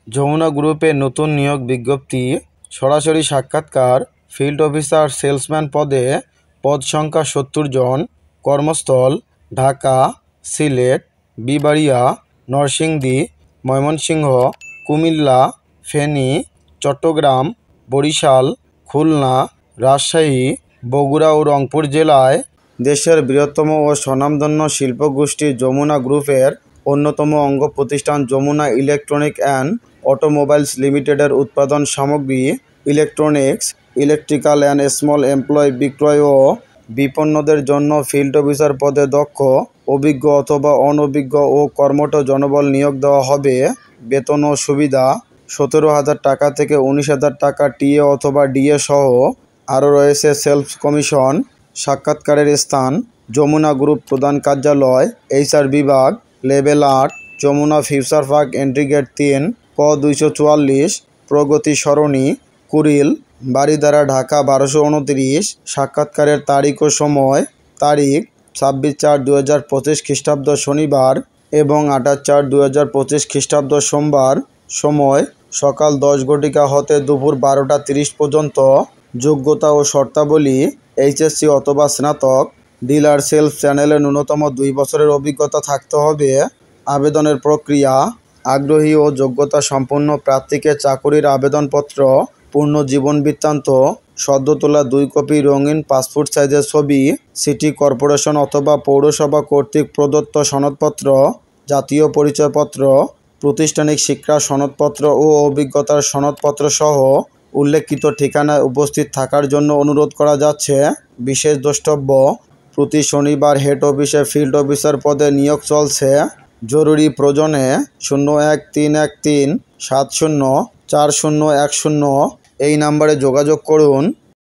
যমুনা গ্রুপের নতুন নিয়োগ বিজ্ঞপ্তি। সরাসরি সাক্ষাৎকার ফিল্ড অফিসার সেলসম্যান পদে। পদ সংখ্যা 70 জন। কর্মস্থল ঢাকা, সিলেট, বিবাড়িয়া, নরসিংদী, ময়মনসিংহ, কুমিল্লা, ফেনী, চট্টগ্রাম, বরিশাল, খুলনা, রাজশাহী, বগুড়া ও রংপুর জেলায়। দেশের বৃহত্তম ও স্বনামধন্য শিল্পগোষ্ঠী যমুনা গ্রুপের অন্যতম অঙ্গ প্রতিষ্ঠান যমুনা ইলেকট্রনিক অ্যান্ড অটোমোবাইলস লিমিটেডের উৎপাদন সামগ্রী, ইলেকট্রনিক্স, ইলেকট্রিক্যাল অ্যান্ড স্মল এমপ্লয় বিক্রয় ও বিপণনদের জন্য ফিল্ড অফিসার পদে দক্ষ, অভিজ্ঞ অথবা অনভিজ্ঞ ও কর্মঠ জনবল নিয়োগ দেওয়া হবে। বেতন ও সুবিধা: 17,000 টাকা থেকে 19,000 টাকা টিএ অথবা ডিএ সহ। আরও রয়েছে সেলস কমিশন। সাক্ষাৎকারের স্থান: যমুনা গ্রুপ প্রধান কার্যালয়, HR বিভাগ, level 8, Jamuna future park, entry gate 3, ক 244, প্রগতি সরণি, কুড়িল, বারিধারা, ঢাকা 1229। সাক্ষাৎকারের তারিখ ও সময়: তারিখ 26/4/2025 খ্রিস্টাব্দ শনিবার এবং 28/4/2025 খ্রিস্টাব্দ সোমবার। সময়: সকাল 10 ঘটিকা হতে দুপুর 12টা 30 পর্যন্ত। যোগ্যতা ও শর্তাবলী: HSC অথবা স্নাতক। ডিলার সেলস চ্যানেলে ন্যূনতম 2 বছরের অভিজ্ঞতা থাকতে হবে। আবেদনের প্রক্রিয়া: আগ্রহী ও যোগ্যতা সম্পন্ন প্রার্থীকে চাকুরির আবেদনপত্র, পূর্ণ জীবন বৃত্তান্ত, সদ্য তোলা 2 কপি রঙিন পাসপোর্ট সাইজের ছবি, সিটি কর্পোরেশন অথবা পৌরসভা কর্তৃক প্রদত্ত সনদপত্র, জাতীয় পরিচয়পত্র, প্রাতিষ্ঠানিক শিক্ষার সনদপত্র ও অভিজ্ঞতার সনদপত্র সহ উল্লেখিত ঠিকানায় উপস্থিত থাকার জন্য অনুরোধ করা যাচ্ছে। বিশেষ দ্রষ্টব্য: প্রতি শনিবার হেড অফিসে ফিল্ড অফিসার পদে নিয়োগ চলছে। জরুরি প্রয়োজনে 013137040110 এই নাম্বারে যোগাযোগ করুন।